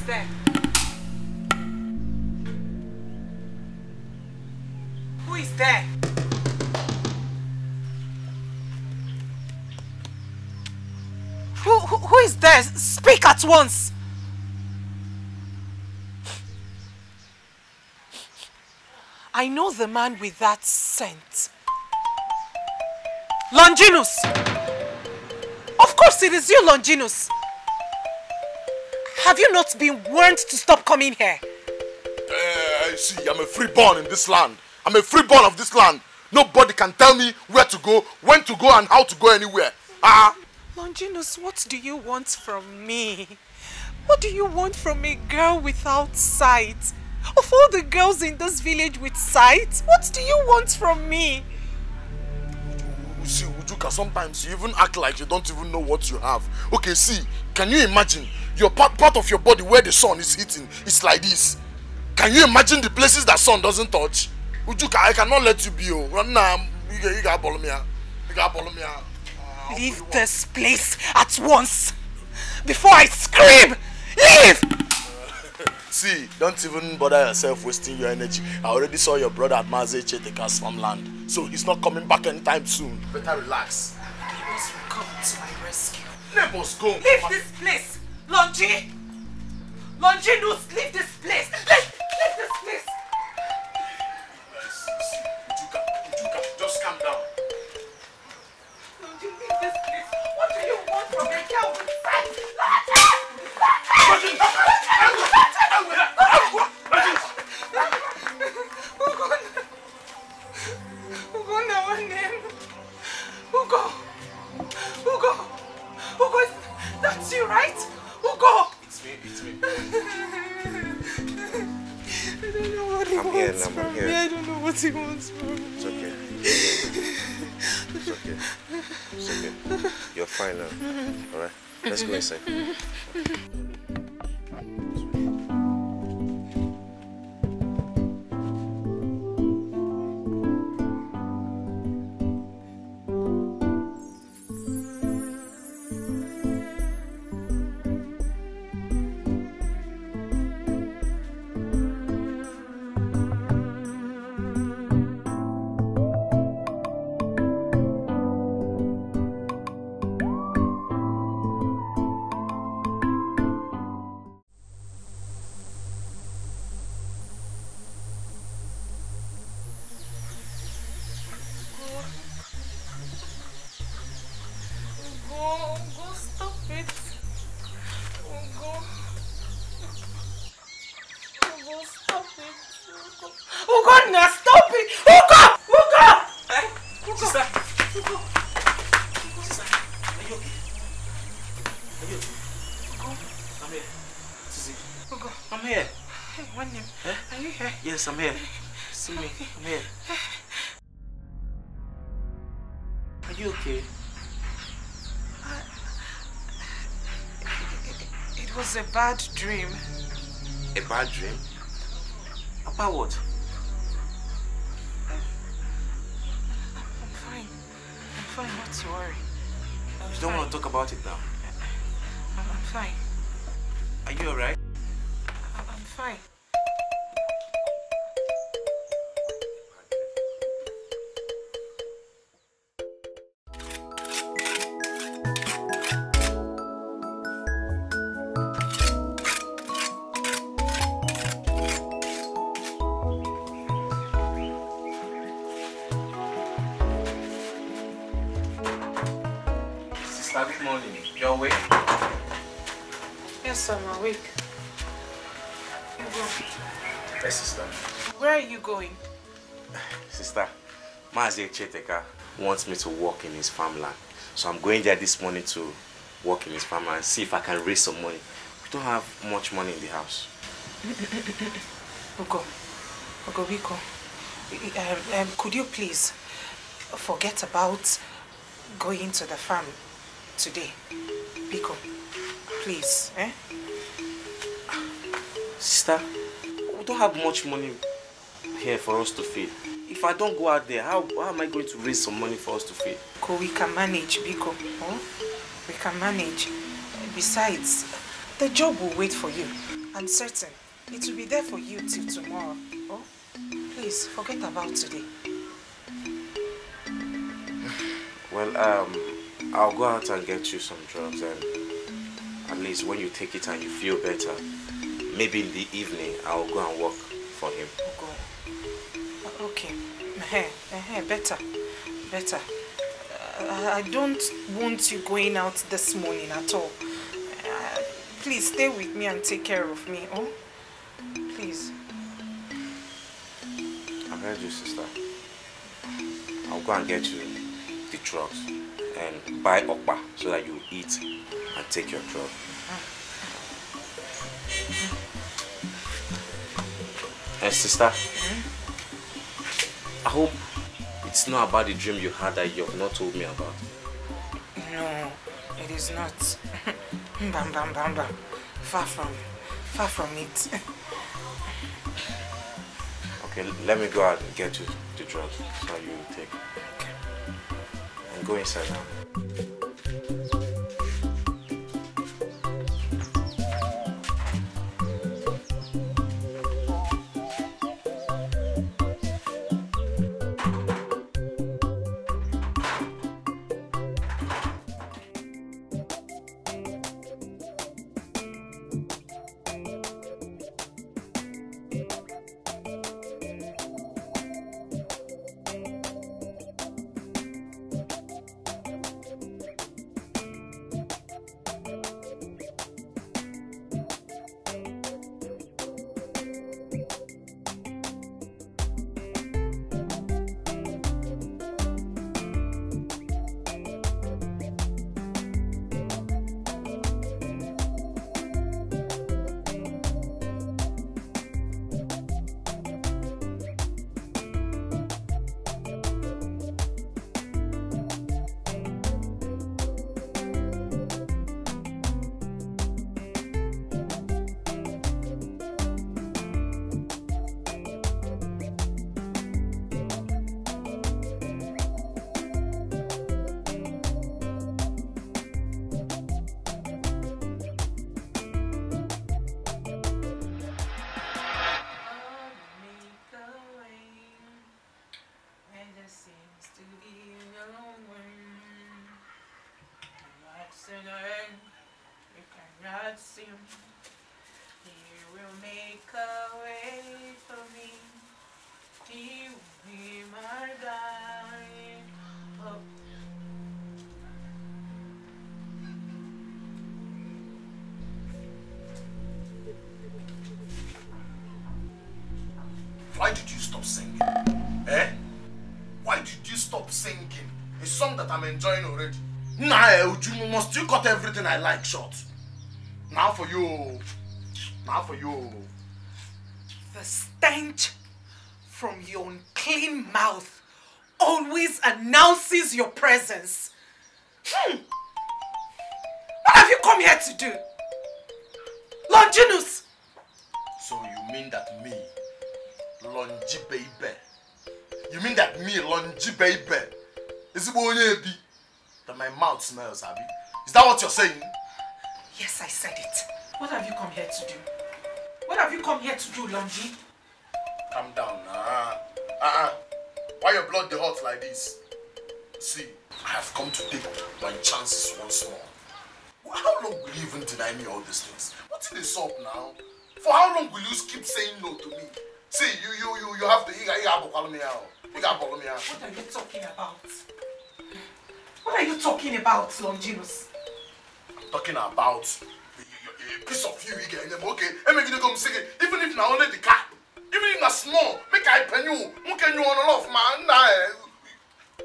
is there? Who is there? Who is there? Speak at once! I know the man with that scent. Longinus! Of course it is you, Longinus! Have you not been warned to stop coming here? See, I'm a freeborn in this land. I'm a freeborn of this land. Nobody can tell me where to go, when to go, and how to go anywhere. Longinus, what do you want from me? What do you want from a girl without sight? Of all the girls in this village with sight, what do you want from me? See, Ujuka, sometimes you even act like you don't even know what you have. Okay, see, can you imagine your part of your body where the sun is hitting is like this? Can you imagine the places that sun doesn't touch? Ujuka, I cannot let you be. You got follow me. You got follow me. Leave this place at once before I scream! Leave! See, don't even bother yourself wasting your energy. I already saw your brother at WAZICO farmland, so he's not coming back anytime soon. Better relax. Neighbors will come to my rescue. Neighbors, go. Leave this place! Longi! Longinus, leave this place! Leave this place! Ujuka, just calm down. Longi, leave this place! What do you want from a girl with sight? Ugo, that's you, right? Ugo! It's me. I don't know what he wants from me. I don't know what he wants from me. It's okay. It's okay. You're fine now. Alright? Let's go inside. Yes, I'm here. See me. I'm here. Are you okay? It was a bad dream. A bad dream? About what? I'm fine. I'm fine, not to worry. You don't want to talk about it now? I'm fine. Are you alright? I'm fine. Good morning. You're awake? Yes, I'm awake. Yes, sister. Where are you going? Sister, WAZICO wants me to work in his farmland. So I'm going there this morning to work in his farmland and see if I can raise some money. We don't have much money in the house. Ugo, Biko, could you please forget about going to the farm today? Biko, please, eh? Sister, we don't have much money here for us to feed. If I don't go out there, how am I going to raise some money for us to feed? We can manage, Biko. Oh? We can manage. Besides, the job will wait for you. I'm certain it will be there for you till tomorrow. Oh, please, forget about today. Well, I'll go out and get you some drugs, and at least when you take it and you feel better, maybe in the evening, I'll go and work for him. Go. Okay. Better. I don't want you going out this morning at all. Please stay with me and take care of me, oh? Please. I heard you, sister. I'll go and get you the drugs and buy okpa so that you eat and take your drug. And sister, I hope it's not about the dream you had that you have not told me about. No, it is not. Bam. Far from it. Okay, let me go out and get you the drugs so you take. Okay. And go inside now. Why did you stop singing? Eh? Why did you stop singing? A song that I'm enjoying already. Nah, must you cut everything I like short? Now for you. The stench from your unclean mouth always announces your presence. What have you come here to do? Longinus! So you mean that me, Longy Baby? You mean that me, Longy Baby? Is it that my mouth smells, Abby? Is that what you're saying? Yes, I said it. What have you come here to do? What have you come here to do, Longy? Calm down. Why your blood hot like this? See, I have come to take my chances once more. How long will you even deny me all these things? What's in this up now? For how long will you keep saying no to me? See, you have to. What are you talking about? What are you talking about, Longinus? I'm talking about a piece of you again. Okay, I'm going to come sing it. Even if not only the cat, even if not small, make I pen you. Can you on off, man?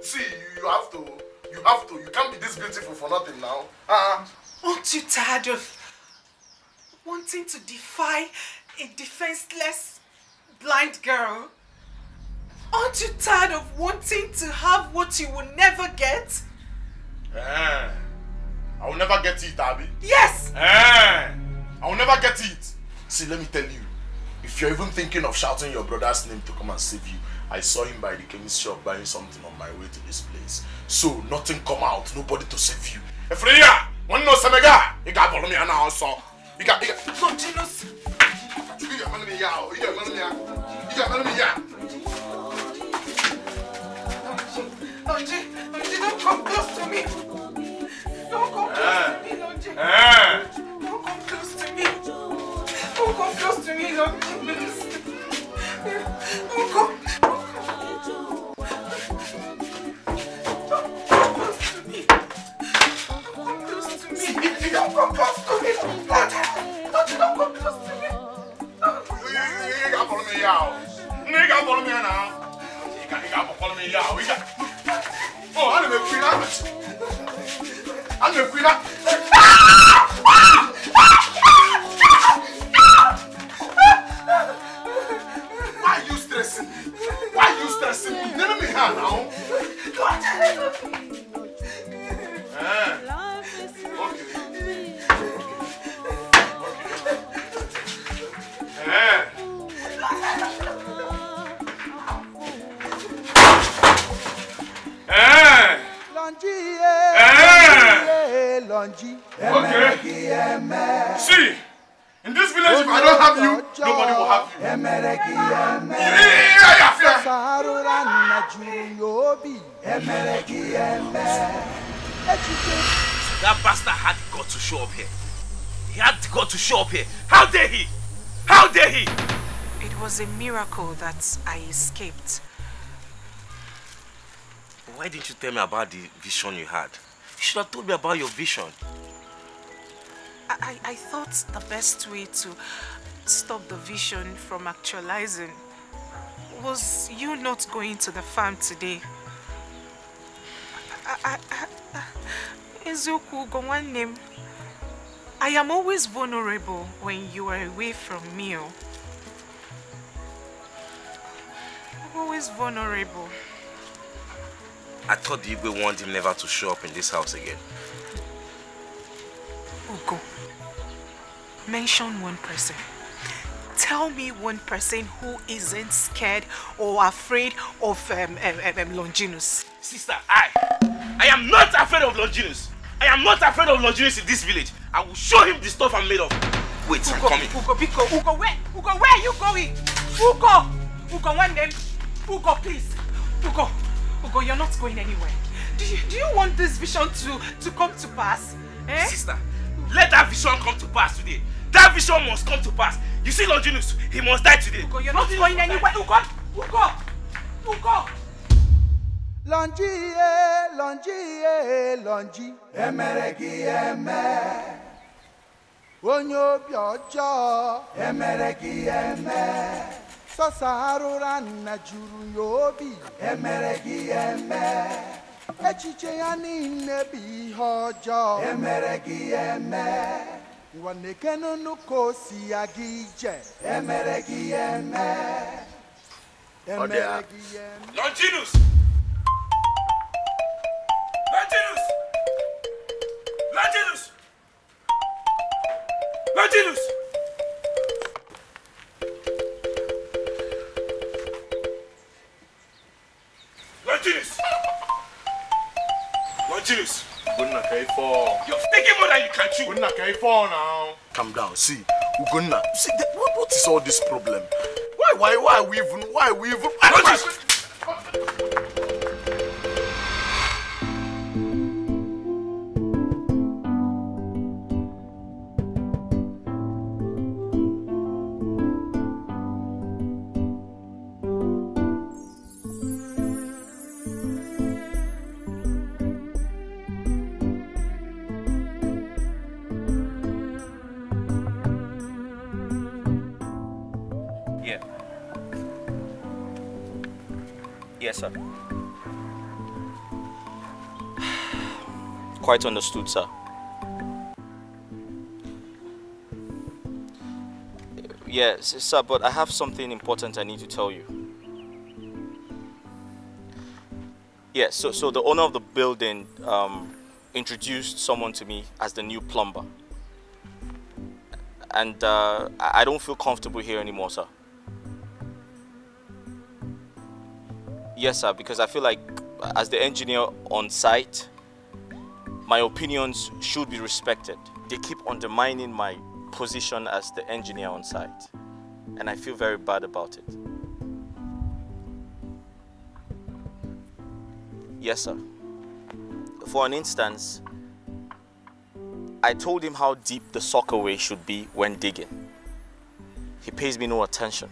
See, you have to. You can't be this beautiful for nothing now. Aren't you tired of wanting to defy a defenseless blind girl? Aren't you tired of wanting to have what you will never get? I will never get it, Abby. Yes! I will never get it. See, let me tell you. If you're even thinking of shouting your brother's name to come and save you, I saw him by the chemist shop buying something on my way to this place. So, nothing come out, nobody to save you. Efreya, one no semega, you got follow me now also. You got Longinus. You got money, y'all. You got money, y'all. You got money, y'all. Longi, don't come close to me. Don't come close to me, Longi. Don't come close to me. Don't come close to me, Longi. Don't come. Don't come close to me. Don't come close to me. You got follow me, y'all. You got follow me now. You got follow me, y'all. We got. Oh, I'm the queen. I'm the queen. Why are you stressing? Why are you stressing? Never me here now. Okay. See, in this village, if I don't have you, nobody will have you. That bastard had got to show up here. He had got to show up here. How dare he? How dare he? It was a miracle that I escaped. Why didn't you tell me about the vision you had? You should have told me about your vision. I thought the best way to stop the vision from actualizing was you not going to the farm today. I am always vulnerable when you are away from me. I'm always vulnerable. I thought the Igwe wanted him never to show up in this house again. Ugo, mention one person. Tell me one person who isn't scared or afraid of Longinus. Sister, I am not afraid of Longinus. I am not afraid of Longinus in this village. I will show him the stuff I'm made of. Wait, Ugo, I'm coming. Ugo, where? Ugo, where are you going? Ugo, one name. Ugo, please. Ugo, you're not going anywhere. Do you want this vision to come to pass? Eh? Sister, let that vision come to pass today. That vision must come to pass. You see Longinus, he must die today. Ugo, you're not going anywhere. Ugo. Longi, emereki eme. Onyo biojo, emereki eme. Sosarura na juru yobi, emereki eme. Echiche ya niile bi hojo, emereki eme. Wanekeno nuko si agije, emereki eme. Emereki eme. Longinus! Longinus! You're taking more than you can chew. Now. Calm down. See, Ugonna. See, what is all this problem? Why are we even? Yes, sir. Quite understood, sir. Yes, sir, but I have something important I need to tell you. Yes, so the owner of the building introduced someone to me as the new plumber. And I don't feel comfortable here anymore, sir. Yes, sir, because I feel like as the engineer on site, my opinions should be respected. They keep undermining my position as the engineer on site, and I feel very bad about it. Yes, sir. For an instance, I told him how deep the sockaway should be when digging. He pays me no attention.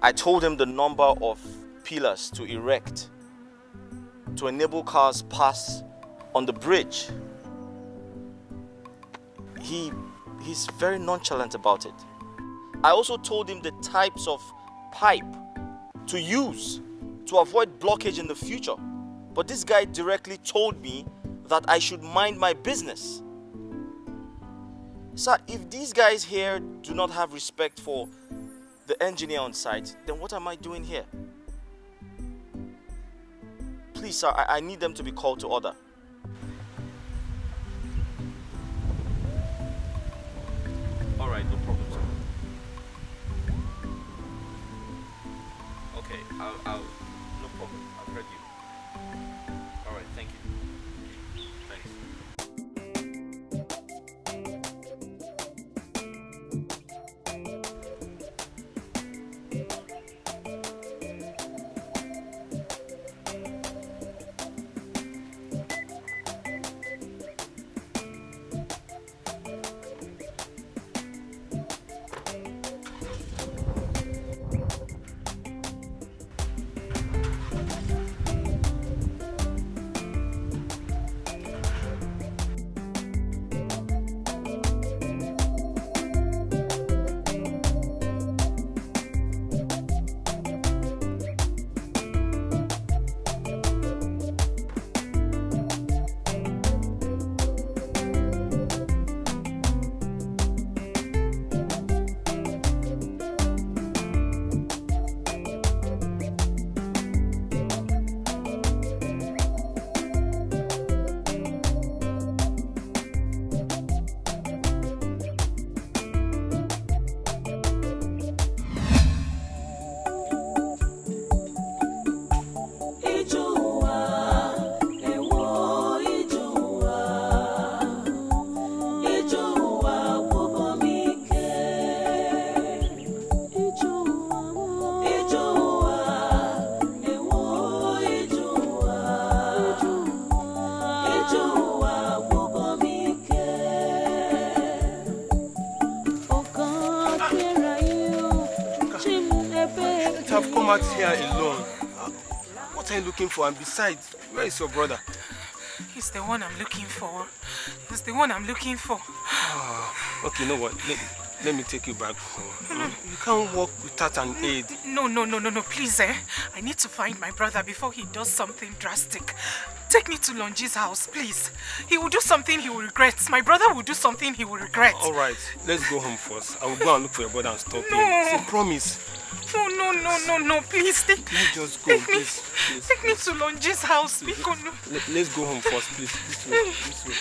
I told him the number of pillars to erect to enable cars pass on the bridge. He's very nonchalant about it. I also told him the types of pipe to use to avoid blockage in the future. But this guy directly told me that I should mind my business. Sir, if these guys here do not have respect for the engineer on site, then what am I doing here? Please, sir, I need them to be called to order. All right, no problem, sir. Okay, I'll no problem. I've heard you. All right, thank you. Thanks. Here alone. What are you looking for? And besides, where is your brother? He's the one I'm looking for. He's the one I'm looking for. Okay, you know what? Let me take you back home. You can't walk without an aid. No, please, I need to find my brother before he does something drastic. Take me to Lonji's house, please. He will do something he will regret. My brother will do something he will regret. All right, let's go home first. I will go and look for your brother and stop him. No. See, promise. No, please. Can you just go, please? Take me to Lonji's house. Let's go home first, please. This way.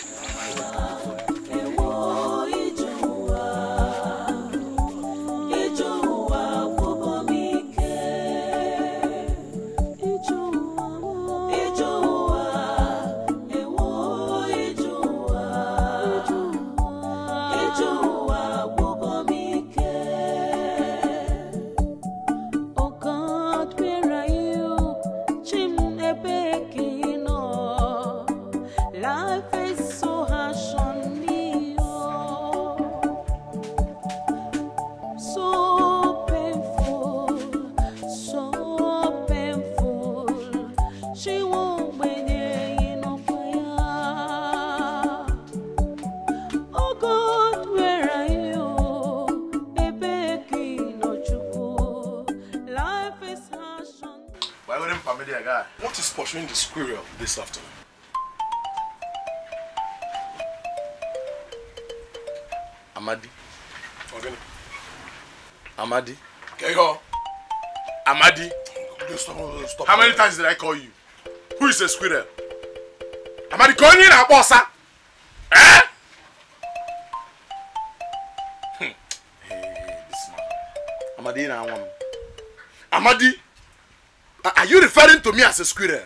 What is pursuing the squirrel this afternoon? Amadi. Okay. Amadi. Okay, go. Amadi. Stop. How many times did I call you? Who is a squirrel? Amadi, go in and boss, eh? Hey, this man. Amadi na one. Amadi. Are you referring to me as a squirrel?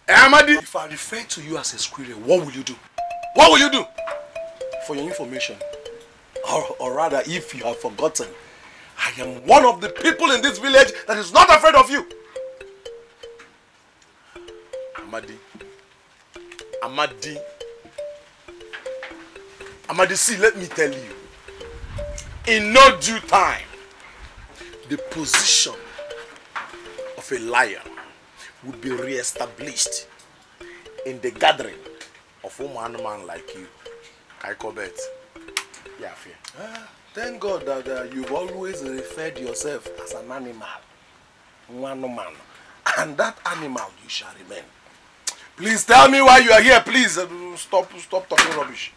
Amadi? If I refer to you as a squirrel, what will you do? What will you do? for your information, or rather, if you have forgotten, I am one of the people in this village that is not afraid of you. Amadi, see, let me tell you. In no due time, the position of a lion would be re-established in the gathering of a man like you. Kaikobet. Yeah, fear. Thank God that you've always referred yourself as an animal. One man. And that animal you shall remain. Please tell me why you are here, please. Stop talking rubbish.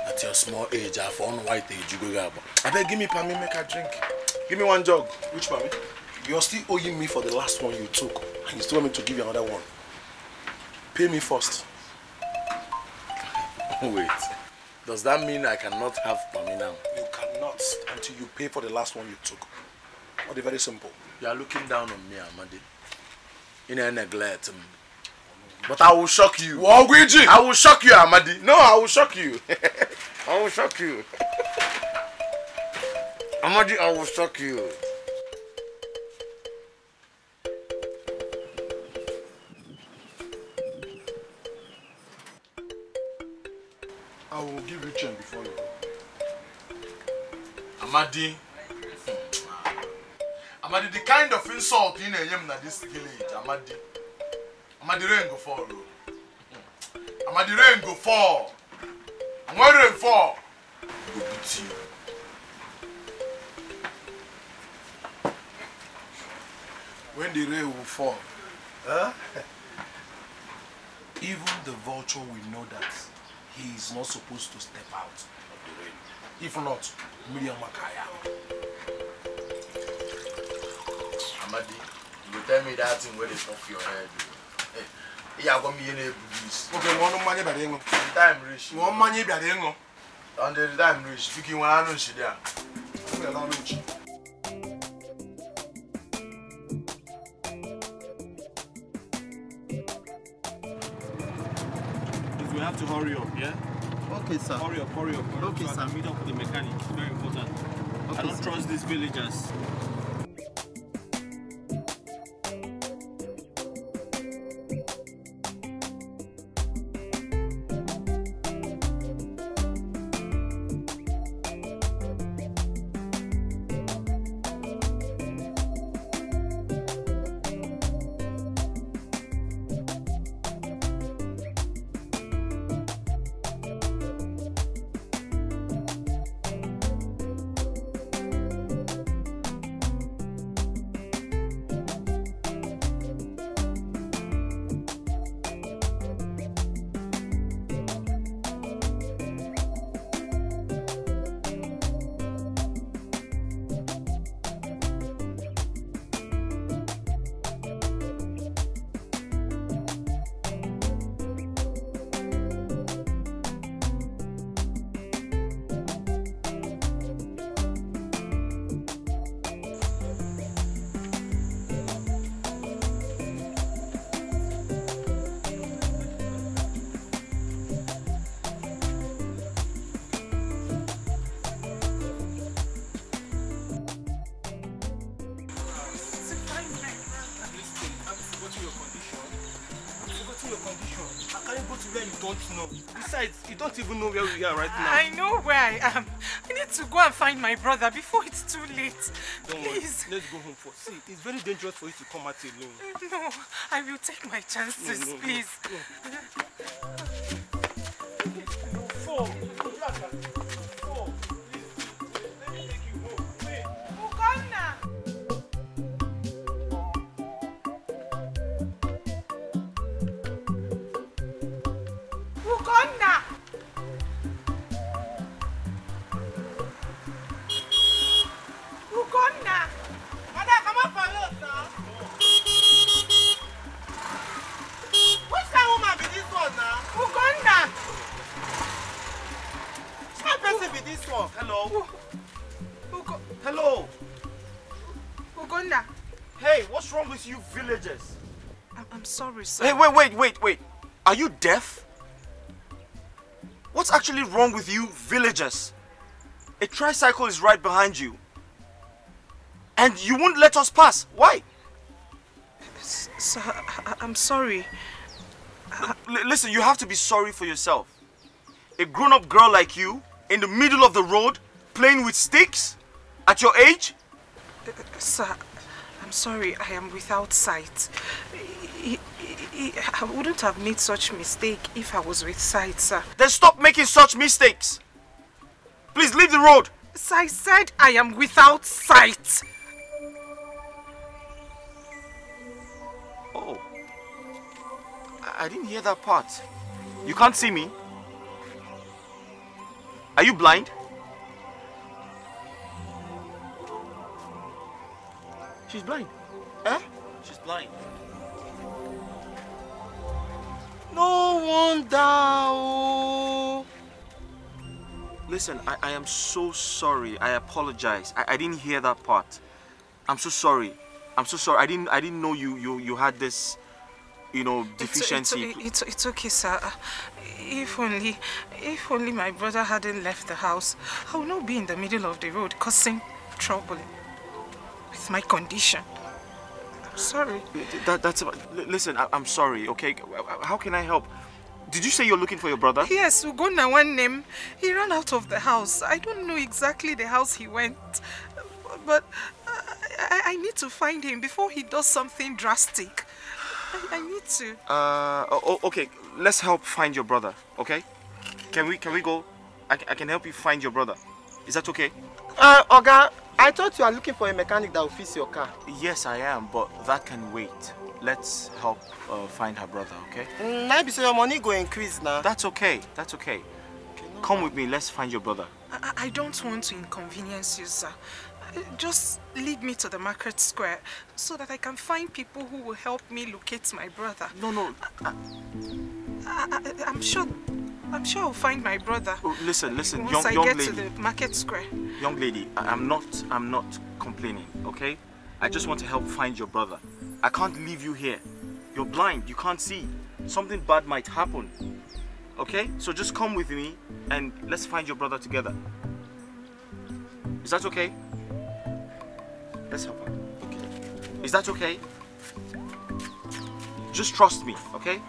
At your small age, I've on white age, you go. I beg, give me Pami, make a drink. Give me one jug. Which Pami? You're still owing me for the last one you took, and you still want me to give you another one. Pay me first. Wait. Does that mean I cannot have Pami now? You cannot until you pay for the last one you took. Not very simple. You are looking down on me, Amadi. In a neglect. But I will shock you. I will shock you, Amadi. No, I will shock you. I will shock you. Amadi, I will shock you. I will give you change before you go. Amadi. Amadi, the kind of insult you know in this village, Amadi. Amadi, rain go fall. Amadi, rain go fall. And when rain fall, go beat you. When the rain will fall, even the vulture will know that he is not supposed to step out of the rain. If not, Miriam Makaya. Amadi, you tell me that thing where they off your head. Yeah, I'm going to be police. Okay, one money by the time rich. One money by the end. On the time rich, speaking when I know she there. We have to hurry up, yeah? Okay, sir. Hurry up. Okay, so sir. I can meet up with the mechanic. It's very important. Okay, I don't sir. trust these villagers. Besides, you don't even know where we are right now. I know where I am. I need to go and find my brother before it's too late. Don't Please. worry. Let's go home first. See, it's very dangerous for you to come out alone. No, I will take my chances, please. Four. Hello. Uganda. Hey, what's wrong with you villagers? I'm sorry, sir. Hey, wait. Are you deaf? What's actually wrong with you villagers? A tricycle is right behind you. And you won't let us pass. Why? Sir, I'm sorry. Listen, you have to be sorry for yourself. A grown-up girl like you, in the middle of the road, playing with sticks? At your age? Sir, I'm sorry, I am without sight. I wouldn't have made such mistake if I was with sight, sir. Then stop making such mistakes. Please leave the road. Sir, I said I am without sight. Oh. I didn't hear that part. You can't see me? Are you blind? She's blind. Eh? She's blind. No wonder. Oh. Listen, I am so sorry. I apologize. I didn't hear that part. I'm so sorry. I'm so sorry. I didn't know you had this, you know, deficiency. It's okay, sir. If only my brother hadn't left the house, I would not be in the middle of the road causing trouble with my condition. I'm sorry. Listen, I'm sorry, okay? How can I help? Did you say you're looking for your brother? Yes, Ugonna one name. He ran out of the house. I don't know exactly the house he went, but I need to find him before he does something drastic. I need to. Okay. Let's help find your brother, okay? Can we go? I can help you find your brother. Is that okay? Oga, I thought you are looking for a mechanic that will fix your car. Yes, I am, but that can wait. Let's help find her brother, okay? Maybe so your money go increase now. That's okay. That's okay. Come with me. Let's find your brother. I don't want to inconvenience you, sir. Just lead me to the market square so that I can find people who will help me locate my brother. No. I'm sure I'll find my brother. Oh, listen, once I get to the market square. Young lady, I'm not complaining, okay? I just want to help find your brother. I can't leave you here. You're blind, you can't see. Something bad might happen. Okay? So just come with me and let's find your brother together. Is that okay? Let's help her. Okay. Is that okay? Just trust me, okay?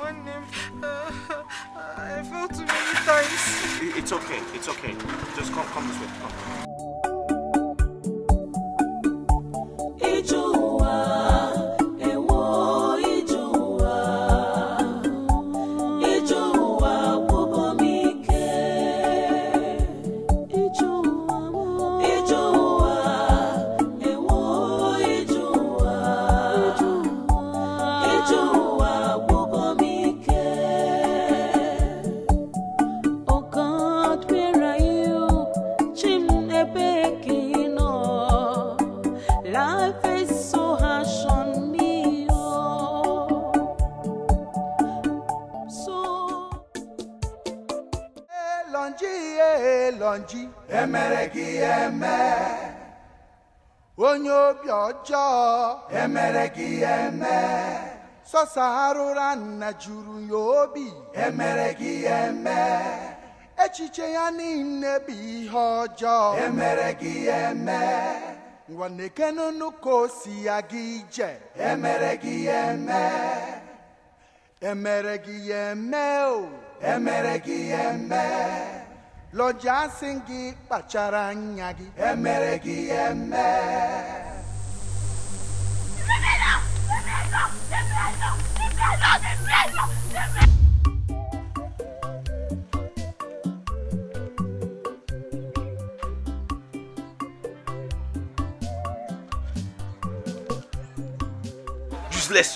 One name. I fell too many times. It's okay. It's okay. Just come this way. Come. Lonji emereki eme onye obi ọjọọ emereki eme sọsa arụra nna juru ya obi emereki eme echiche ya niile bụ ihe ọjọọ emereki eme ngwa nekenunu ka o si ya gị ije emereki eme emereki eme o emereki eme Loja singi pacharanyagi emereki eme.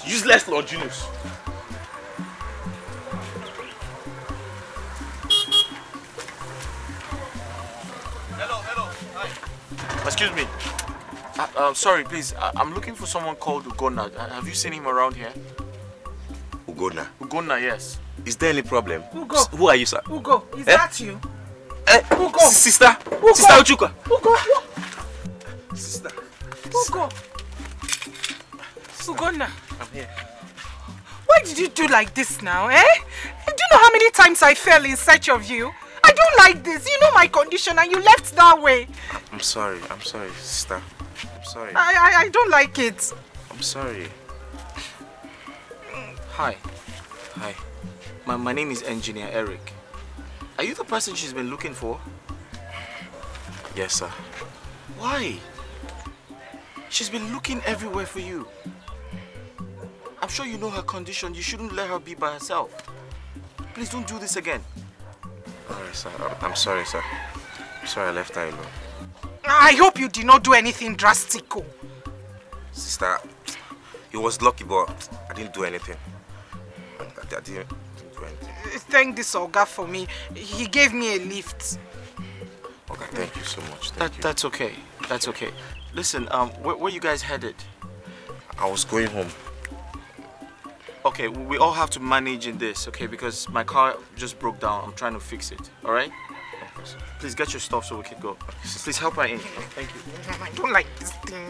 Useless Longinus. Excuse me. Sorry, please. I'm looking for someone called Ugonna. Have you seen him around here? Ugonna? Ugonna, yes. Is there any problem? Ugo. Who are you, sir? Ugo, is that you? Ugo. Sister. Ugo. Sister Uchuka. Ugo. Sister. Ugo. Ugonna. I'm here. Why did you do like this now, eh? Do you know how many times I fell in search of you? I don't like this. You know my condition and you left that way. I'm sorry, sister. I'm sorry. I don't like it. I'm sorry. Hi. Hi. My name is Engineer Eric. Are you the person she's been looking for? Yes, sir. Why? She's been looking everywhere for you. I'm sure you know her condition. You shouldn't let her be by herself. Please don't do this again. Alright, sir. I'm sorry, sir. I'm sorry I left her alone. I hope you did not do anything drastic. Sister, it was lucky, but I didn't do anything. I didn't do anything. Thank this Oga for me. He gave me a lift. Okay, thank you so much. That's okay. That's okay. Listen, where you guys headed? I was going home. Okay, we all have to manage in this, okay? Because my car just broke down. I'm trying to fix it, all right? Okay, please get your stuff so we can go. Please help her in. Thank you. I don't like this thing.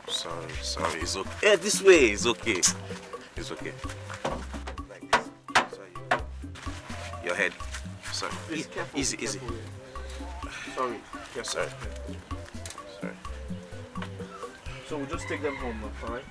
Sorry. It's okay. Yeah, this way. It's okay. It's okay. Like this. Sorry. Your head. Sorry. Please, careful. Easy. Careful. Sorry. Yeah, sorry. So we'll just take them home, all right?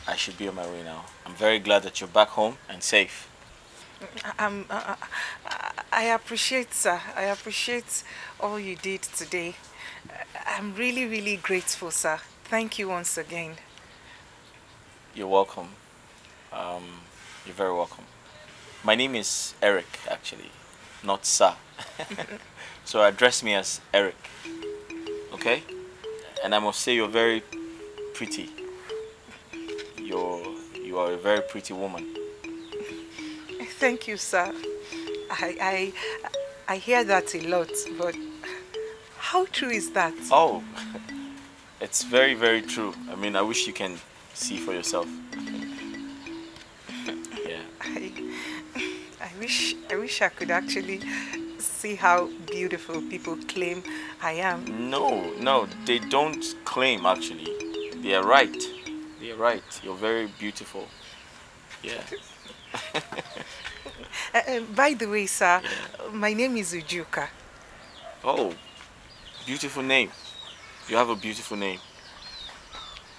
I should be on my way now. I'm very glad that you're back home and safe. I appreciate, sir. I appreciate all you did today. I'm really, really grateful, sir. Thank you once again. You're welcome. You're very welcome. My name is Eric, actually, not Sir. So address me as Eric, okay? And I must say you're very pretty. You are a very pretty woman. Thank you, sir. I hear that a lot, but how true is that? Oh, it's very, very true. I mean, I wish you can see for yourself. Yeah. I wish I could actually see how beautiful people claim I am. No, they don't claim actually. They are right. They are right. You're very beautiful. Yeah. By the way, sir, my name is Ujuka. Oh, beautiful name. You have a beautiful name.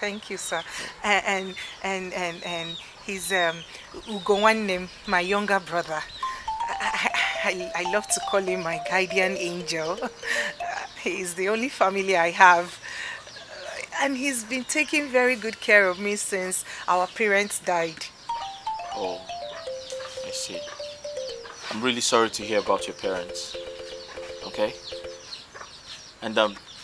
Thank you, sir. And he's Ugowannem, my younger brother. I love to call him my guardian angel. He's the only family I have. And he's been taking very good care of me since our parents died. Oh, I see. I'm really sorry to hear about your parents. Okay? And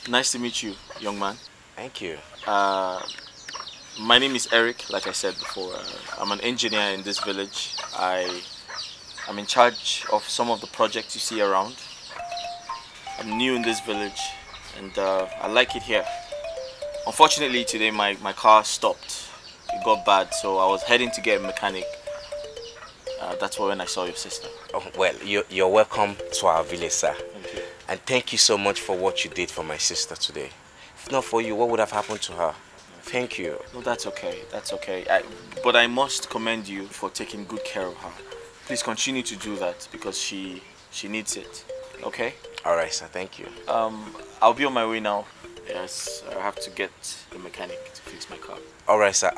nice to meet you, young man. Thank you. My name is Eric, like I said before. I'm an engineer in this village. I'm in charge of some of the projects you see around. I'm new in this village and I like it here. Unfortunately today my car stopped. It got bad, so I was heading to get a mechanic. That's when I saw your sister. Oh, well, you're welcome to our village, sir. Thank you. And thank you so much for what you did for my sister today. If not for you, what would have happened to her? Thank you. No, that's okay. That's okay. But I must commend you for taking good care of her. Please continue to do that because she needs it. Okay? All right, sir. Thank you. I'll be on my way now. Yes, I have to get the mechanic to fix my car. All right, sir.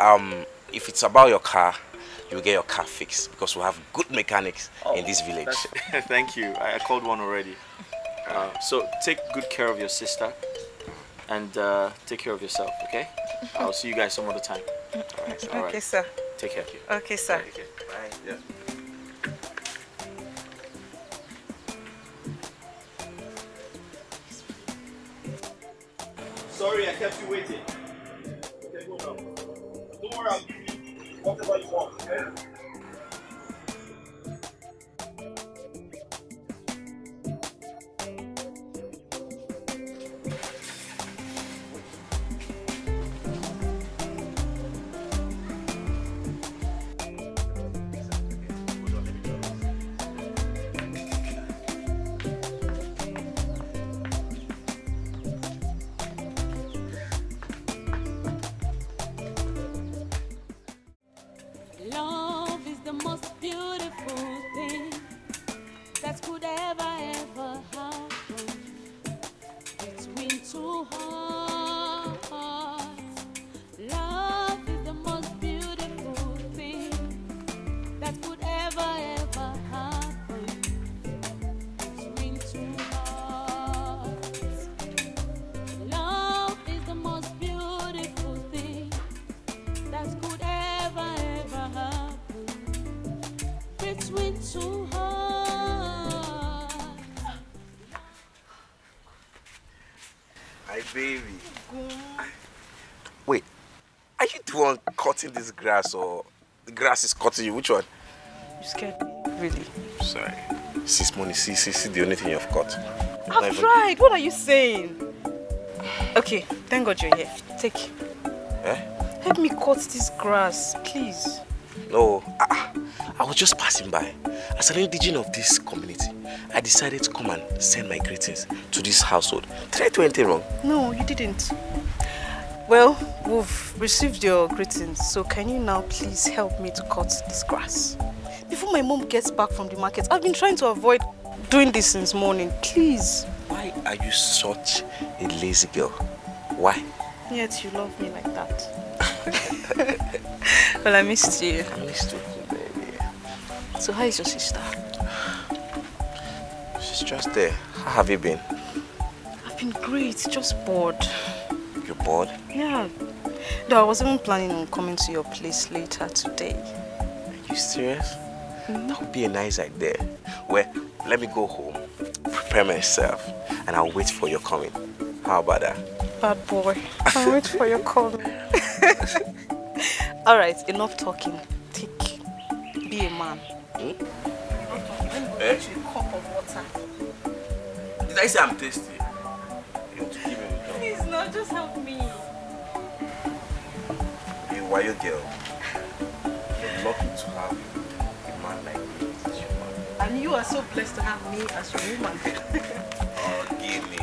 If it's about your car, you'll get your car fixed because we have good mechanics in this village. Thank you. I called one already. So take good care of your sister and take care of yourself, okay? I'll see you guys some other time. All right. Okay, sir. Take care. Okay, sir. Okay. Bye. Yeah. kept you waiting. Okay, go now. Don't worry, I'll give you whatever you want, okay? Love is the most beautiful thing that could ever happen between two hearts. Love is the most beautiful thing that could ever happen between two hearts. Love is the most beautiful thing that could ever happen between two hearts. Hi, baby. Wait, are you the one cutting this grass or the grass is cutting you? Which one? You scared me, really? Sorry. See, money, see the only thing you've cut. I've tried. What are you saying? Okay, thank God you're here. Take. Eh? Help me cut this grass, please. No, I was just passing by. As an indigene of this community, I decided to come and send my greetings to this household. Did I do anything wrong? No, you didn't. Well, we've received your greetings, so can you now please help me to cut this grass? Before my mom gets back from the market, I've been trying to avoid doing this since morning. Please. Why are you such a lazy girl? Why? Yet you love me like that. Well, I missed you. I missed you too, baby. So how is your sister? She's just there. How have you been? I've been great, just bored. You're bored? Yeah. Though I was even planning on coming to your place later today. Are you serious? That would be a nice idea. Well, let me go home, prepare myself, and I'll wait for your coming. How about that? Bad boy. I'll wait for your call. Alright, enough talking. Take. Be a man. Let me go get you a cup of water. Did I say I'm thirsty? You want to give me the job? Please, no, just help me. You're a wild girl. You're lucky to have a man like me as your man. And you are so blessed to have me as your woman. Oh, give me.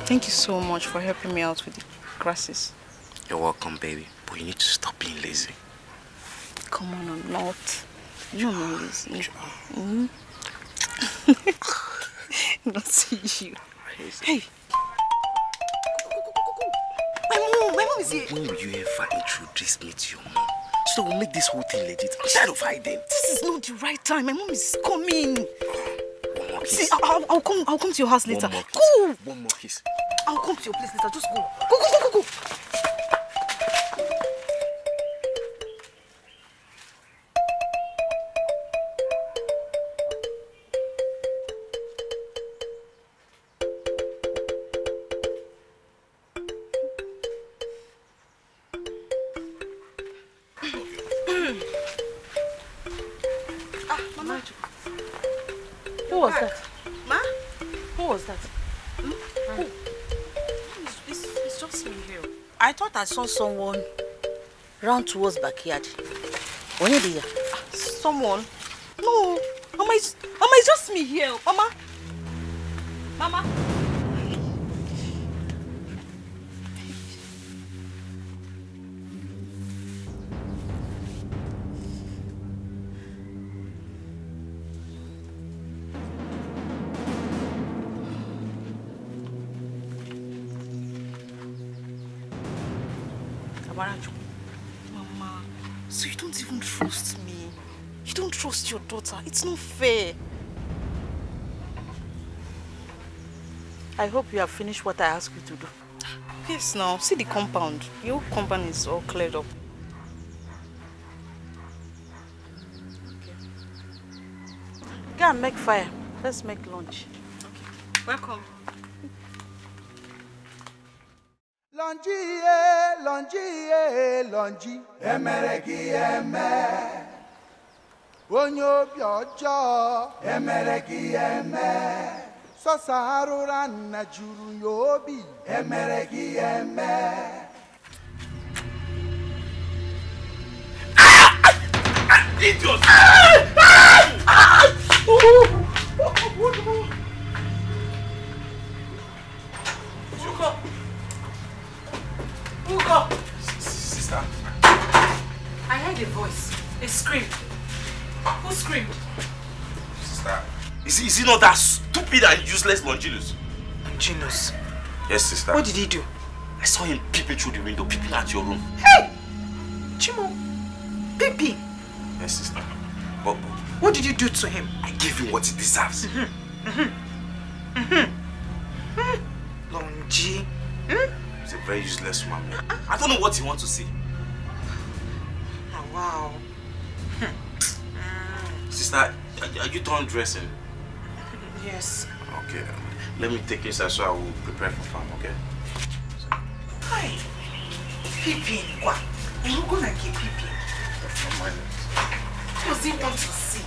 Thank you so much for helping me out with the grasses. You're welcome, baby. But you need to stop being lazy. Come on, I'm not. You're not lazy. Not see you. Hey. My mom is here. When will you ever introduce me to your mom? So we'll make this whole thing legit. I'm tired of hiding. This is not the right time. My mom is coming. One more kiss. See, I'll come to your house later. Go. One more kiss. I'll come to your place later. Just go. Go. Mama. Who was that? Ma? Who was that? Who? It's just me here. I thought I saw someone round towards backyard. When you there? Someone? No. Mama, it's just me here. Mama. So you don't even trust me. You don't trust your daughter. It's not fair. I hope you have finished what I asked you to do. Yes, now, see the compound. Your compound is all cleared up. Okay. Go and make fire. Let's make lunch. Okay. Welcome. Lonji, lonji, emereki eme. Onyo biojo, emereki eme. So sarura na juru yobi, emereki eme. Idiot! Ugo! Sister. I heard a voice. A scream. Who screamed? Sister. Is he not that stupid and useless Longinus? Longinus? Yes, sister. What did he do? I saw him peeping through the window, peeping at your room. Hey! Chimo! Peeping! Yes, sister. But what did you do to him? I gave him what he deserves. Longi. He's a very useless man. I don't know what he wants to see. Oh, wow. Sister, are you done dressing? Yes. Okay. Let me take inside so I will prepare for farm, okay? Hi. Peeping. What? You're gonna keep peeping. What does he want to see?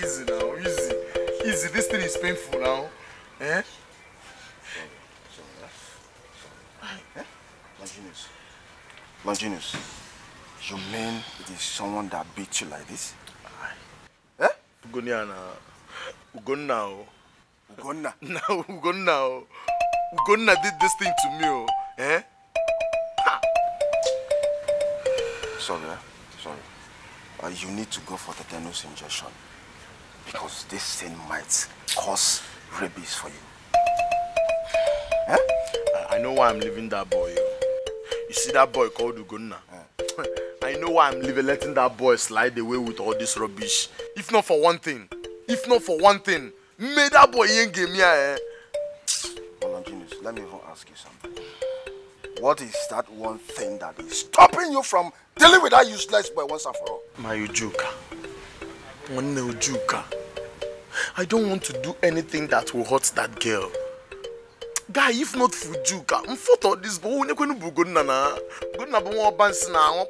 Easy now, easy. Easy, this thing is painful now. Eh? Longinus, you mean it is someone that beat you like this? Eh? Ugonna now. Ugonna? No, Ugonna. Ugonna did this thing to me, oh. Eh? Ha. Sorry. You need to go for tetanus injection. Because this thing might cause rabies for you. Eh? I know why I'm leaving that boy. You see that boy called Ugonna? I know why I'm letting that boy slide away with all this rubbish. If not for one thing, may that boy ain't give me a... Longinus, let me even ask you something. What is that one thing that is stopping you from dealing with that useless boy once and for all? My Ujuka. One Ujuka. I don't want to do anything that will hurt that girl. Guy, if not for Ujuka, I'm for all this, but we're not going to be good na. Good na more bands na.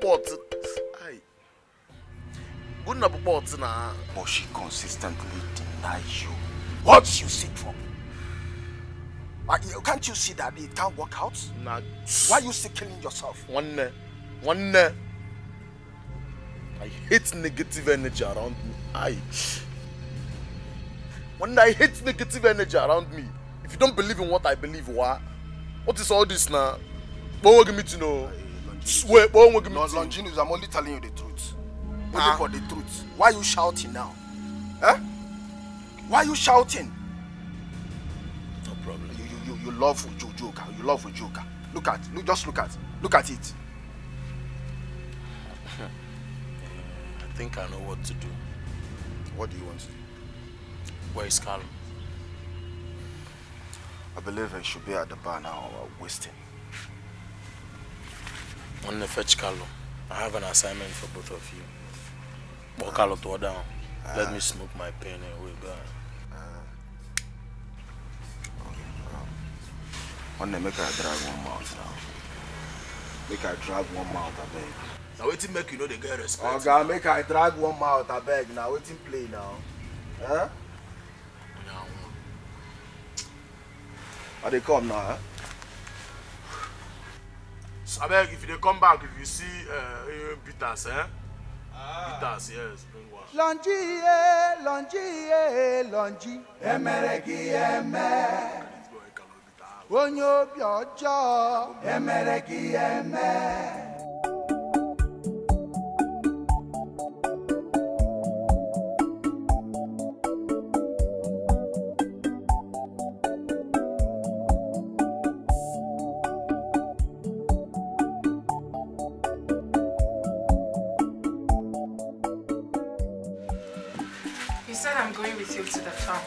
Good na pot na. But she consistently denies you what you seek for. Can't you see that it can't work out? Nah. Why are you still killing yourself? One. I hate negative energy around me. I hate negative energy around me. If you don't believe in what I believe, what is all this now? What want me to know? Swear, what want me to know? Longinus, I'm only telling you the truth. Only for the truth. Why are you shouting now? Eh? Why are you shouting? No problem. You love Ujuka. You love Ujuka. Look at it. I think I know what to do. What do you want to do? Where is Carlo? I believe he should be at the bar now, wasting. On the fetch Carlo. I have an assignment for both of you. Walk Carlo to down. Let me smoke my pen and we'll go. Make I drag one mouth now. Make I drag one mouth, I beg. Now waiting make you know they get respect. Okay, make I drag one mouth, I beg. Now waiting play now. Huh? Now. Are they come now, huh? So, I beg, if they come back, if you see Peters, eh? Peters, yes, bring one. Longi, emereki eme. Onyo biojo, emereki eme. You said I'm going with you to the farm.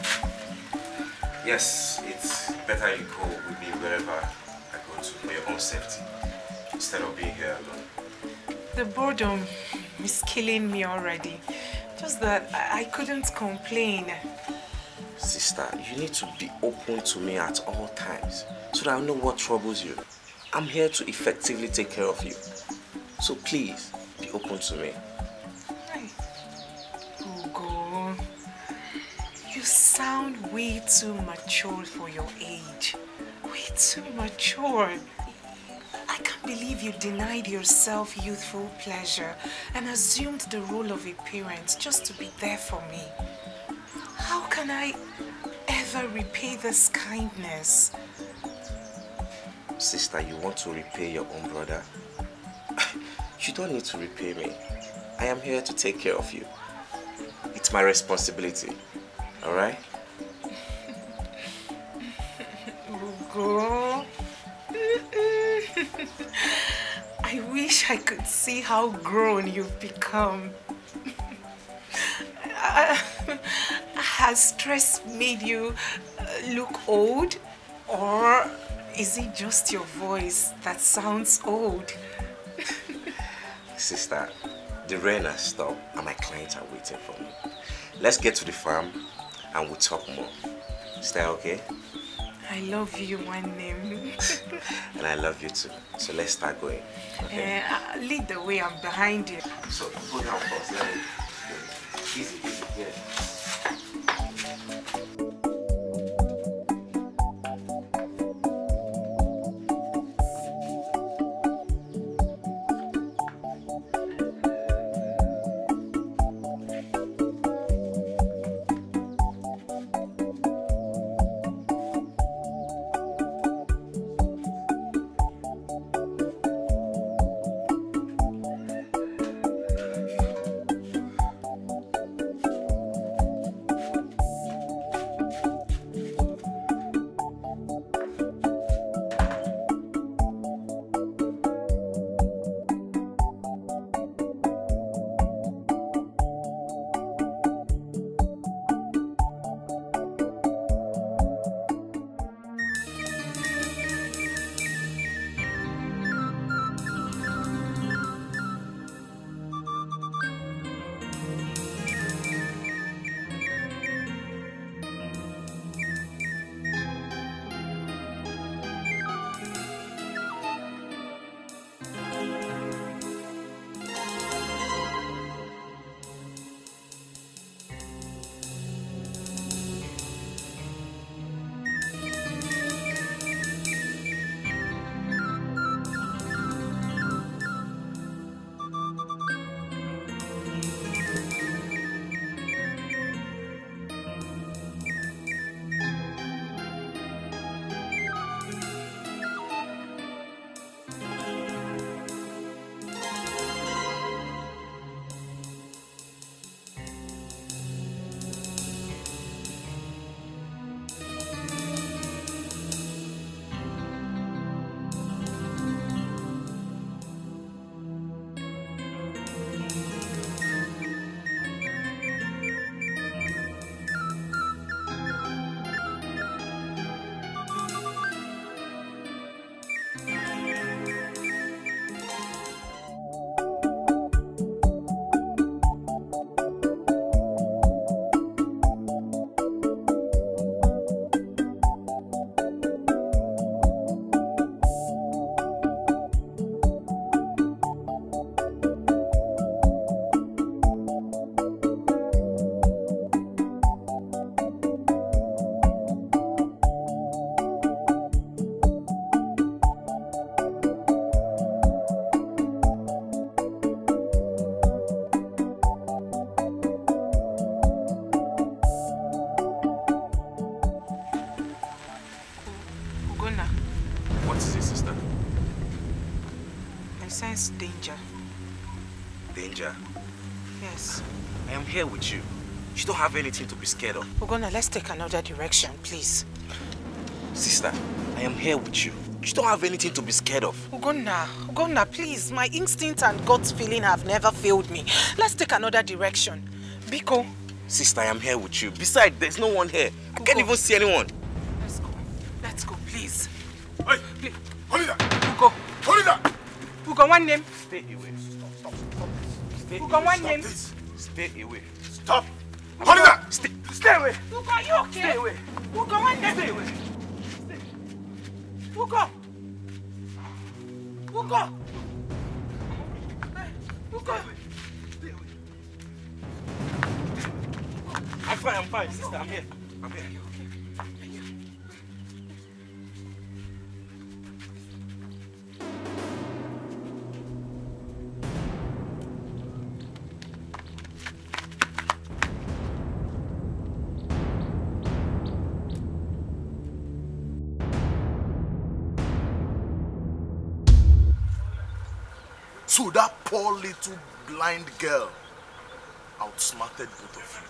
Yes, it's better you go with me wherever I go to for your own safety, instead of being here alone. The boredom is killing me already. Just that I couldn't complain. Sister, you need to be open to me at all times so that I know what troubles you. I'm here to effectively take care of you. So please, be open to me. Hey, Ugo, you sound way too mature for your age. Way too mature. I can't believe you denied yourself youthful pleasure and assumed the role of a parent just to be there for me. How can I ever repay this kindness? Sister, you want to repay your own brother? You don't need to repay me. I am here to take care of you. It's my responsibility. Alright? Ugo. I wish I could see how grown you've become. Has stress made you look old? Or is it just your voice that sounds old? Sister, the rain has stopped and my clients are waiting for me. Let's get to the farm and we'll talk more. Is that okay? I love you, one name. And I love you too. So let's start going. Okay? Lead the way, I'm behind you. So go down first. Let me. Easy, yeah. danger. Yes. I am here with you. You don't have anything to be scared of. Ugonna, let's take another direction, please. Sister, I am here with you. You don't have anything to be scared of. Ugonna, please. My instinct and gut feeling have never failed me. Let's take another direction. Biko. Sister, I am here with you. Besides, there's no one here. I can't even see anyone. Let's go. Let's go, please. Hey, please. Hold it there. Ugo. Hold it there. Ugo, one name. Stay away. Stop. Stay Ugo, one name. Stay away. Stop. Hold it there. Stay away. Ugo, are you okay? Stay away. Ugo, one name. Stay away. Ugo. Ugo. Ugo. I'm fine, sister. I'm here. So that poor little blind girl outsmarted both of you.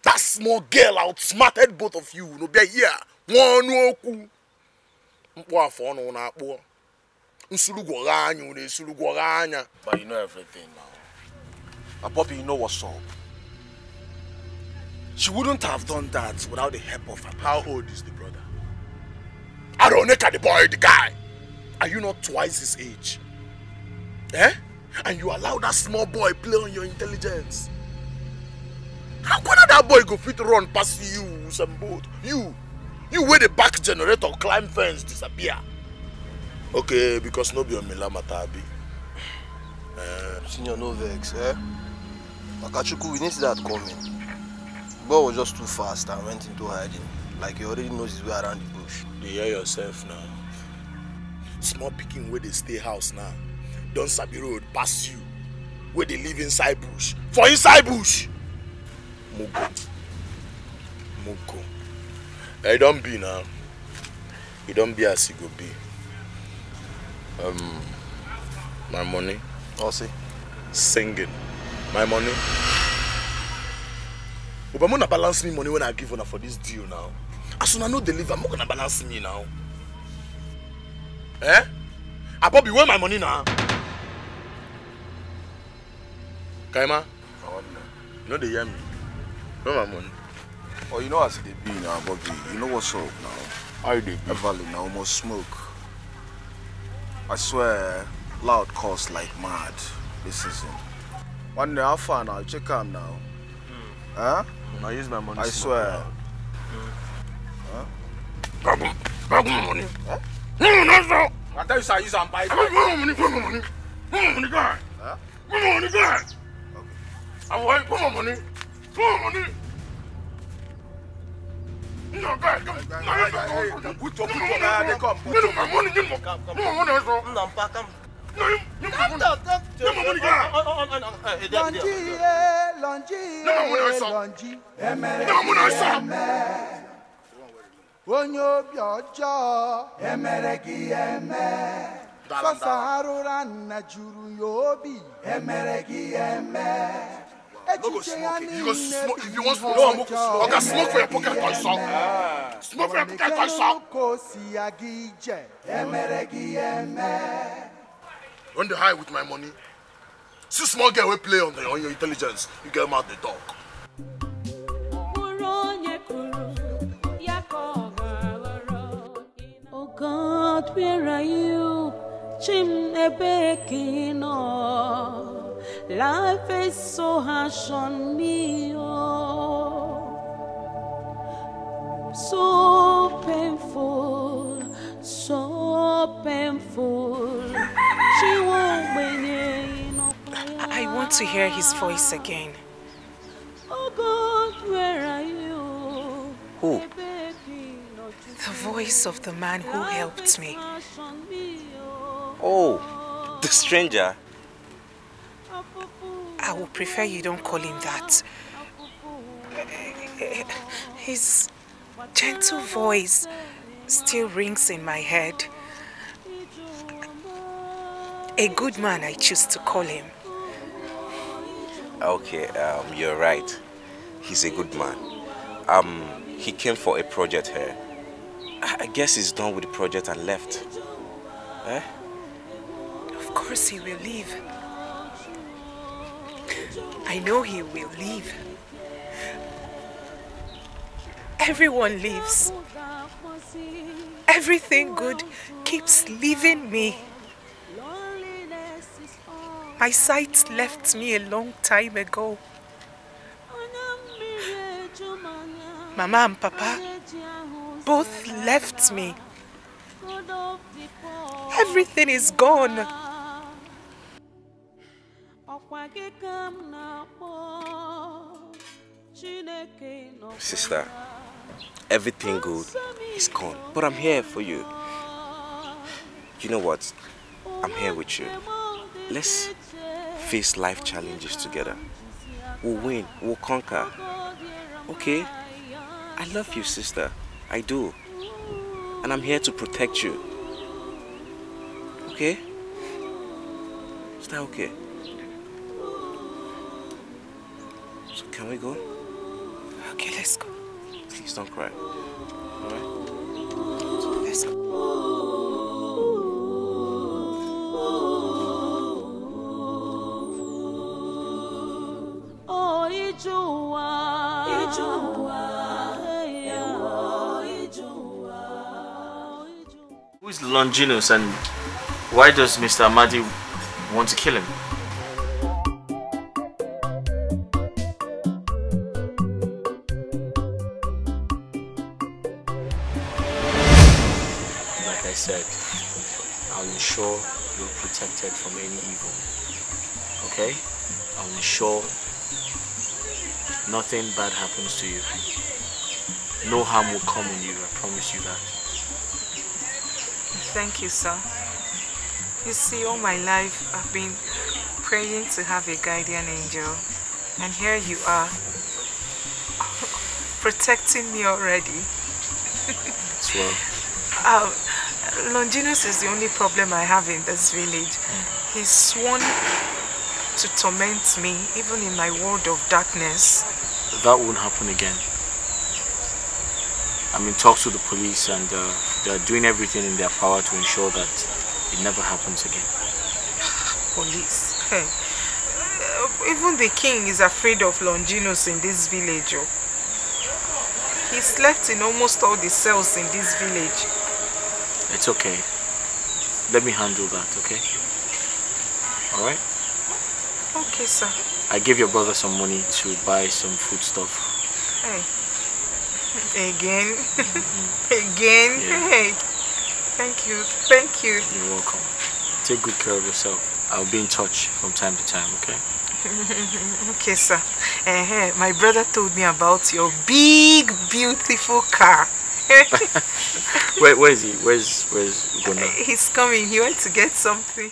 That small girl outsmarted both of you. No be here. But you know everything now. Bobby, you know what's up. She wouldn't have done that without the help of her. How old is the brother? I don't know the boy, the guy. Are you not twice his age? Eh? And you allow that small boy play on your intelligence. How could that boy go fit run past you, some boat? You where the back generator climb fence disappear. Okay, because no be on Milamatabi. Senior, no vex, eh? Makachuku, we didn't see that coming. Boy was just too fast and went into hiding. Like he already knows his way around the bush. You hear yourself now. Small picking where they stay house now. Don't sabi road pass you. Where they live inside bush. For inside bush. Mugo. It don't be now. It don't be as it go be. My money. I'll see. Singing. My money. But I'm gonna balance me money when I give her for this deal now. As soon as I know deliver, I'm not gonna balance me now. Eh? I probably where my money now. Kaima? You know they hear me. Where my money? Oh, you know as they be now, Bobby. You know what's up now. How you dey be? Valley now almost smoke. I swear, loud cost like mad this season. One day, how far now? Check him now. Huh? I use my money. I swear. Huh? Bag my money. Huh? No, I tell you, I use and buy. Money, guy. Huh? Money, guy. Okay. I want money. Money. No, guy, come. Put your come. No go smoke it. You go smoke. If you want smoke, smoke. Okay, smoke for your pocket, toy sock. Smoke for your pocket, toy sock. On the high with my money. See small girl will play on your intelligence. You get them out the talk. Oh God, where are you? Chinebekino. Life is so harsh on me, oh, so painful, so painful. I want to hear his voice again. Oh God, where are you? Who? The voice of the man who helped me. Oh, the stranger. I would prefer you don't call him that. His gentle voice still rings in my head. A good man, I choose to call him. Okay, you're right. He's a good man. He came for a project here. I guess he's done with the project and left. Eh? Of course he will leave. I know he will leave. Everyone leaves. Everything good keeps leaving me. My sight left me a long time ago. Mama and Papa both left me. Everything is gone. Sister, everything good is gone. But I'm here for you. You know what? I'm here with you. Let's face life challenges together. We'll win. We'll conquer. Okay? I love you, sister. I do. And I'm here to protect you. Okay? Is that okay? So can we go? Okay, let's go. Please don't cry. Alright? Let's go. Who is Longinus and why does Mr. Amadi want to kill him? Like I said, I'll ensure you're protected from any evil. Okay? I'll ensure nothing bad happens to you. No harm will come on you, I promise you that. Thank you, sir. You see, all my life I've been praying to have a guardian angel. And here you are, protecting me already. As well. Longinus is the only problem I have in this village. He's sworn to torment me, even in my world of darkness. That won't happen again. I'm in talks with the police and they're doing everything in their power to ensure that it never happens again. Police? Hey. Even the king is afraid of Longinus in this village. Oh. He slept in almost all the cells in this village. It's okay. Let me handle that, okay? Alright? Okay, sir. I gave your brother some money to buy some food stuff. Hey. Again? Again? Yeah. Hey. Thank you. Thank you. You're welcome. Take good care of yourself. I'll be in touch from time to time, okay? Okay, sir. My brother told me about your big, beautiful car. Where is he? Where's Ugonna? He's coming. He went to get something.